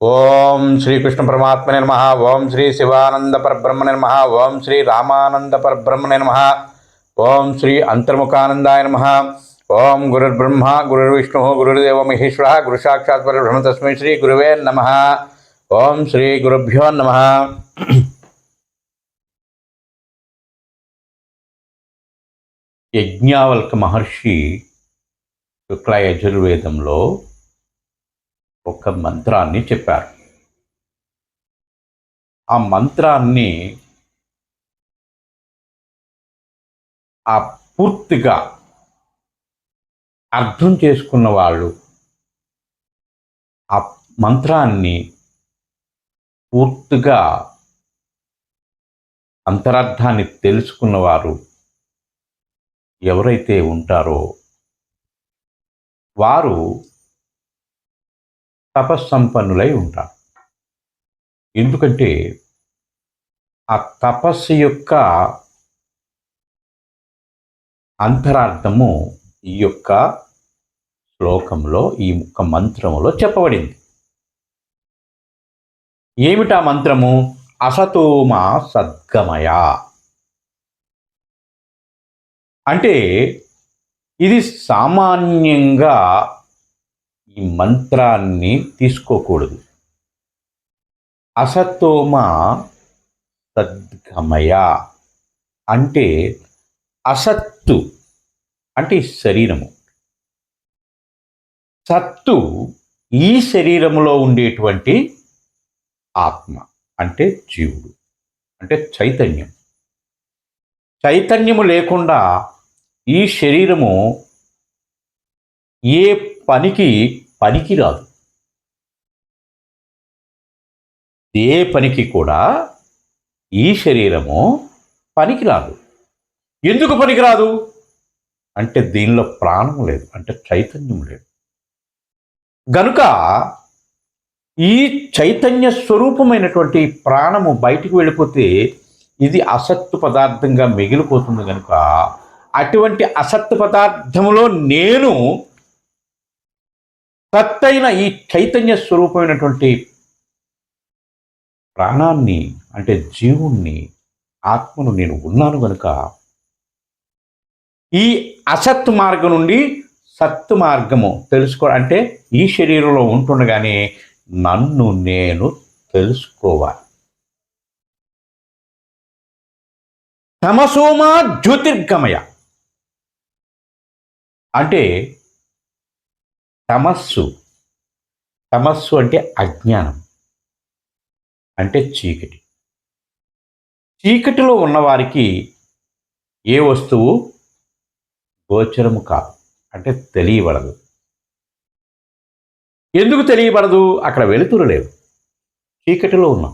ఓం శ్రీకృష్ణ పరమాత్మనే నమః. ఓం శ్రీ శివానంద పరబ్రహ్మణే నమః. ఓం శ్రీ రామానంద పరబ్రహ్మణే నమః. ఓం శ్రీ అంతర్ముఖానందాయ నమః. ఓం గురుర్బ్రహ్మ గురుర్విష్ణు గురుర్దేవో మహేశ్వరः గురు సాక్షాత్ పరబ్రహ్మ తస్మై శ్రీ గురువే నమః. ఓం శ్రీ గురుభ్యో నమః. యజ్ఞవల్క మహర్షి శుక్ల యజుర్వేదంలో ఒక మంత్రాన్ని చెప్పారు. ఆ మంత్రాన్ని పూర్తిగా అర్థం చేసుకున్న వాళ్ళు, ఆ మంత్రాన్ని పూర్తిగా అంతరార్థాన్ని తెలుసుకున్నవారు ఎవరైతే ఉంటారో వారు తపస్సంపన్నులై ఉంటారు. ఎందుకంటే ఆ తపస్సు యొక్క అంతరార్థము ఈ యొక్క శ్లోకంలో, ఈ యొక్క మంత్రములో చెప్పబడింది. ఏమిటా మంత్రము? అసతోమా సద్గమయ. అంటే ఇది సామాన్యంగా ఈ మంత్రాన్ని తీసుకోకూడదు. అసతోమ సద్గమయ అంటే అసత్తు అంటే శరీరము, సత్తు ఈ శరీరములో ఉండేటువంటి ఆత్మ అంటే జీవుడు, అంటే చైతన్యం. చైతన్యము లేకుండా ఈ శరీరము ఏ పనికిరాదు. ఏ పనికి కూడా ఈ శరీరము పనికిరాదు. ఎందుకు పనికిరాదు అంటే దీనిలో ప్రాణం లేదు, అంటే చైతన్యం లేదు. గనుక ఈ చైతన్య స్వరూపమైనటువంటి ప్రాణము బయటికి వెళ్ళిపోతే ఇది అసత్తు పదార్థంగా మిగిలిపోతుంది. కనుక అటువంటి అసత్తు పదార్థములో నేను సత్తైన ఈ చైతన్య స్వరూపమైనటువంటి ప్రాణాన్ని, అంటే జీవుణ్ణి, ఆత్మను నేను ఉన్నాను. కనుక ఈ అసత్ మార్గం నుండి సత్తు మార్గము అంటే ఈ శరీరంలో ఉంటుండగానే నన్ను నేను తెలుసుకోవాలి. తమసోమా జ్యోతిర్గమయ అంటే తమస్సు అంటే అజ్ఞానం, అంటే చీకటి. చీకటిలో ఉన్నవారికి ఏ వస్తువు గోచరము కాదు, అంటే తెలియబడదు. ఎందుకు తెలియబడదు? అక్కడ వెలుతురు లేవు, చీకటిలో ఉన్నాం.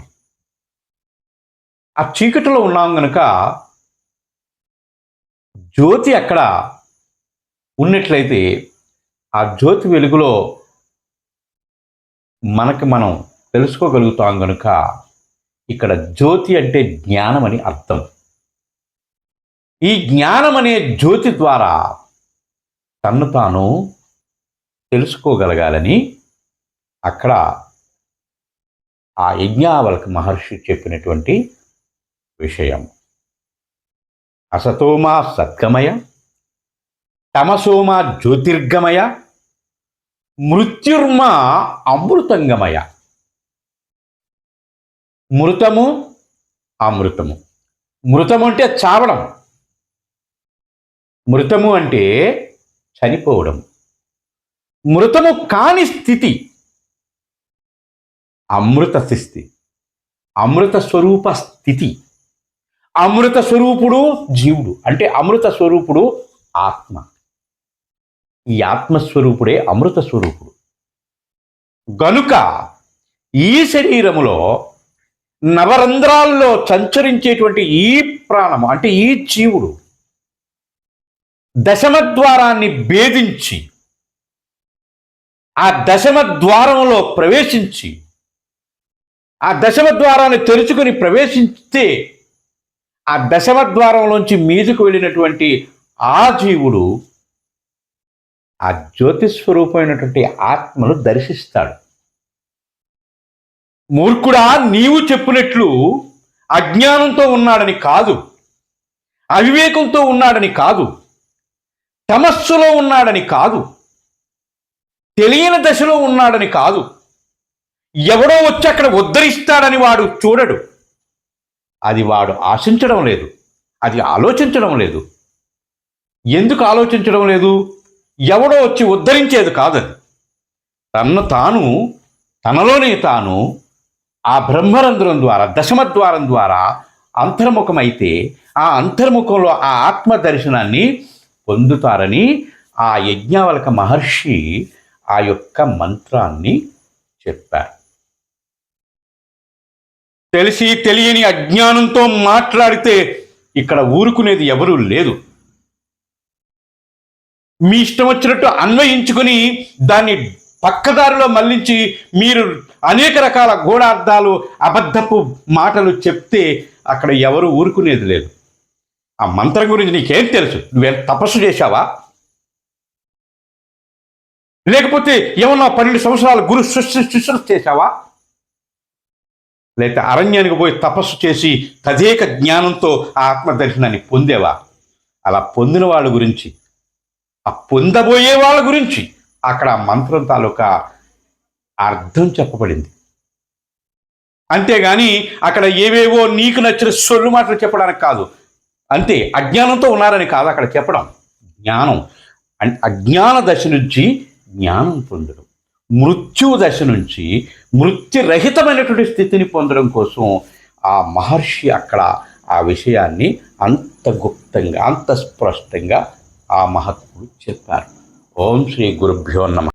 ఆ చీకటిలో ఉన్నాం కనుక జ్యోతి అక్కడ ఉన్నట్లయితే ఆ జ్యోతి వెలుగులో మనం తెలుసుకోగలుగుతాం. కనుక ఇక్కడ జ్యోతి అంటే జ్ఞానం అని అర్థం. ఈ జ్ఞానం అనే జ్యోతి ద్వారా తన్ను తాను తెలుసుకోగలగాలని అక్కడ ఆ యజ్ఞవల్క మహర్షి చెప్పినటువంటి విషయం. అసతోమా సద్గమయ, తమసోమా జ్యోతిర్గమయ, మృత్యుర్మా అమృతంగమయ. మృతము అమృతము. మృతము అంటే చావడం, మృతము అంటే చనిపోవడం. మృతము కాని స్థితి అమృత స్థితి, అమృత స్వరూప స్థితి. అమృత స్వరూపుడు జీవుడు, అంటే అమృత స్వరూపుడు ఆత్మ. ఈ ఆత్మస్వరూపుడే అమృత స్వరూపుడు. గనుక ఈ శరీరములో నవరంధ్రాల్లో సంచరించేటువంటి ఈ ప్రాణము, అంటే ఈ జీవుడు దశమద్వారాన్ని భేదించి ఆ దశమద్వారంలో ప్రవేశించి, ఆ దశమద్వారాన్ని తెరుచుకొని ప్రవేశిస్తే ఆ దశమద్వారంలోంచి మీదకు వెళ్ళినటువంటి ఆ జీవుడు ఆ జ్యోతిస్వరూపమైనటువంటి ఆత్మను దర్శిస్తాడు. మూర్ఖుడా, నీవు చెప్పినట్లు అజ్ఞానంతో ఉన్నాడని కాదు, అవివేకంతో ఉన్నాడని కాదు, తమస్సులో ఉన్నాడని కాదు, తెలియని దశలో ఉన్నాడని కాదు, ఎవడో వచ్చి అక్కడ ఉద్ధరిస్తాడని వాడు చూడడు. అది వాడు ఆశించడం లేదు, అది ఆలోచించడం లేదు. ఎందుకు ఆలోచించడం లేదు? ఎవడో వచ్చి ఉద్ధరించేది కాదది. తనలోనే తాను ఆ బ్రహ్మరంధ్రం ద్వారా, దశమద్వారం ద్వారా అంతర్ముఖమైతే ఆ అంతర్ముఖంలో ఆ ఆత్మ దర్శనాన్ని పొందుతారని ఆ యజ్ఞవల్క మహర్షి ఆ యొక్క మంత్రాన్ని చెప్పారు. తెలిసి తెలియని అజ్ఞానంతో మాట్లాడితే ఇక్కడ ఊరుకునేది ఎవరూ లేదు. మీ ఇష్టం వచ్చినట్టు అన్వయించుకొని దాన్ని పక్కదారిలో మళ్లించి మీరు అనేక రకాల గూఢార్థాలు, అబద్ధపు మాటలు చెప్తే అక్కడ ఎవరు ఊరుకునేది లేదు. ఆ మంత్రం గురించి నీకేం తెలుసు? నువ్వేం తపస్సు చేశావా? లేకపోతే ఏమన్నా 12 సంవత్సరాలు గురు శుశ్రూష చేశావా? లేకపోతే అరణ్యానికి పోయి తపస్సు చేసి తదేక జ్ఞానంతో ఆ ఆత్మదర్శనాన్ని పొందేవా? అలా పొందిన వాళ్ళ గురించి, ఆ పొందబోయే వాళ్ళ గురించి అక్కడ మంత్రం తాలూకా అర్థం చెప్పబడింది. అంతేగాని అక్కడ ఏవేవో నీకు నచ్చిన సొల్లు మాటలు చెప్పడానికి కాదు. అంతే, అజ్ఞానంతో ఉన్నారని కాదు అక్కడ చెప్పడం. జ్ఞానం అజ్ఞాన దశ నుంచి జ్ఞానం పొందడం, మృత్యువు దశ నుంచి మృత్యురహితమైనటువంటి స్థితిని పొందడం కోసం ఆ మహర్షి అక్కడ ఆ విషయాన్ని అంత గుప్తంగా, అంత స్పష్టంగా ఆ మహాత్ముడు చెప్పారు. ఓం శ్రీ గురుభ్యో నమః.